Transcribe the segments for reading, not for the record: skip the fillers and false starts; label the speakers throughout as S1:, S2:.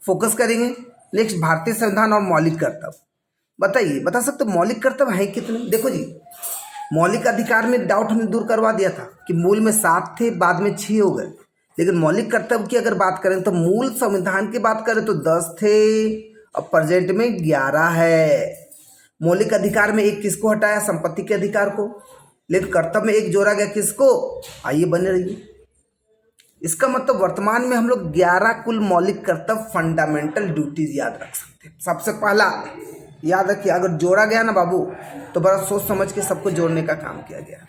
S1: Focus करेंगे। Next, भारतीय संविधान और मौलिक कर्तव्य। बताइए, बता सकते हो मौलिक कर्तव्य हैं कितने? देखो जी, मौलिक अधिकार में डाउट हमने दूर करवा दिया था कि मूल में 7 थे, बाद में 6 हो गए। लेकिन मौलिक कर्तव्य की अगर बात करें तो मूल संविधान की बात करें तो 10 थे और प्रेजेंट में 11 है। मौलिक अधिकार में एक किसको हटाया? संपत्ति के अधिकार को। लेकिन कर्तव्य में एक जोड़ा गया किसको? आइए बने रहिए। इसका मतलब वर्तमान में हम लोग 11 कुल मौलिक कर्तव्य फंडामेंटल ड्यूटीज याद रख सकते हैं। सबसे पहला याद रखिए, अगर जोड़ा गया ना बाबू तो बड़ा सोच समझ के सबको जोड़ने का काम किया गया।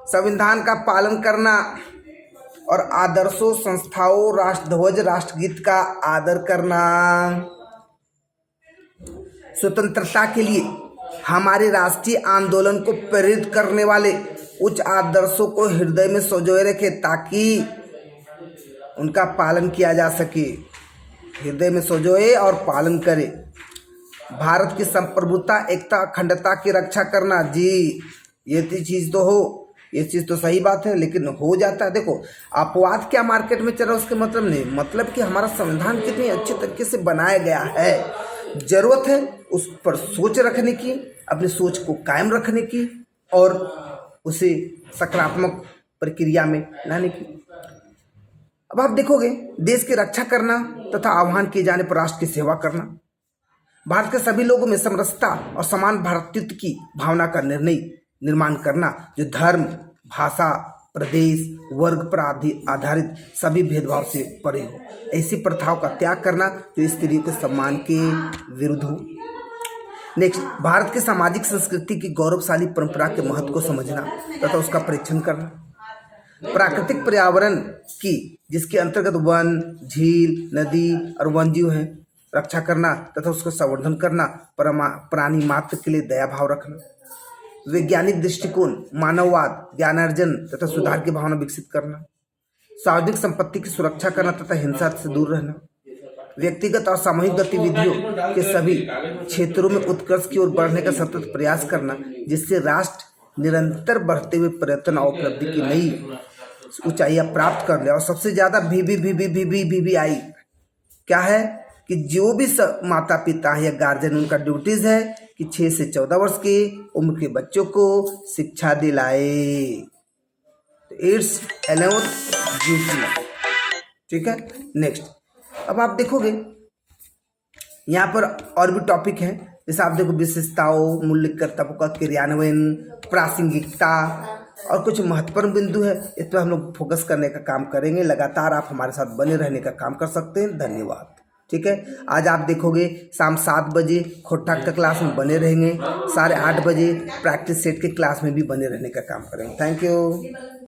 S1: संविधान का पालन करना और आदर्शों, संस्थाओं, राष्ट्रध्वज, राष्ट्रगीत का आदर करना। स्वतंत्रता के लिए हमारे राष्ट्रीय आंदोलन को प्रेरित करने वाले उच्च आदर्शों को हृदय में संजोए रखे ताकि उनका पालन किया जा सके। हृदय में संजोए और पालन करे। भारत की संप्रभुता, एकता, अखंडता की रक्षा करना। जी, ये चीज़ तो हो, ये चीज़ तो सही बात है, लेकिन हो जाता है। देखो, अपवाद क्या मार्केट में चल रहा है उसके मतलब नहीं, मतलब कि हमारा संविधान कितनी अच्छे तरीके से बनाया गया है। जरूरत है उस पर सोच रखने की, अपनी सोच को कायम रखने की और उसे सकारात्मक प्रक्रिया में लाने की। अब आप देखोगे, देश की रक्षा करना तथा आह्वान किए जाने पर राष्ट्र की सेवा करना। भारत के सभी लोगों में समरसता और समान भ्रातृत्व की भावना का निर्माण करना, जो धर्म, भाषा, प्रदेश, वर्ग पर आधारित सभी भेदभाव से परे हो। ऐसी प्रथाओं का त्याग करना जो स्त्रियों के सम्मान के विरुद्ध हो। नेक्स्ट, भारत के सामाजिक संस्कृति की गौरवशाली परंपरा के महत्व को समझना तथा उसका परीक्षण करना। प्राकृतिक पर्यावरण की, जिसके अंतर्गत वन, झील, नदी और वन्यजीव हैं, रक्षा करना तथा उसका संवर्धन करना। प्राणी मात्र के लिए दया भाव रखना। वैज्ञानिक दृष्टिकोण, मानववाद, ज्ञानार्जन तथा सुधार की भावना विकसित करना। सार्वजनिक संपत्ति की सुरक्षा करना तथा हिंसा से दूर रहना। व्यक्तिगत और सामूहिक गतिविधियों के सभी क्षेत्रों में उत्कर्ष की ओर बढ़ने का सतत प्रयास करना, जिससे राष्ट्र निरंतर बढ़ते हुए प्रयत्न और उपलब्धि की नई ऊंचाइयां प्राप्त कर ले। और सबसे ज्यादा भी आई क्या है कि जो भी माता पिता है या गार्जियन, उनका ड्यूटीज है कि 6 से 14 वर्ष की उम्र के बच्चों को शिक्षा दिलाए। It's 11th duty. ठीक है। नेक्स्ट, अब आप देखोगे यहाँ पर और भी टॉपिक है, जैसे आप देखो विशेषताओं, मूल्य कर्तव्यों का क्रियान्वयन, प्रासंगिकता और कुछ महत्वपूर्ण बिंदु है। इस पर हम लोग फोकस करने का काम करेंगे। लगातार आप हमारे साथ बने रहने का काम कर सकते हैं। धन्यवाद। ठीक है। आज आप देखोगे शाम 7 बजे खोटा का क्लास में बने रहेंगे, 8:30 बजे प्रैक्टिस सेट के क्लास में भी बने रहने का काम करेंगे। Thank you.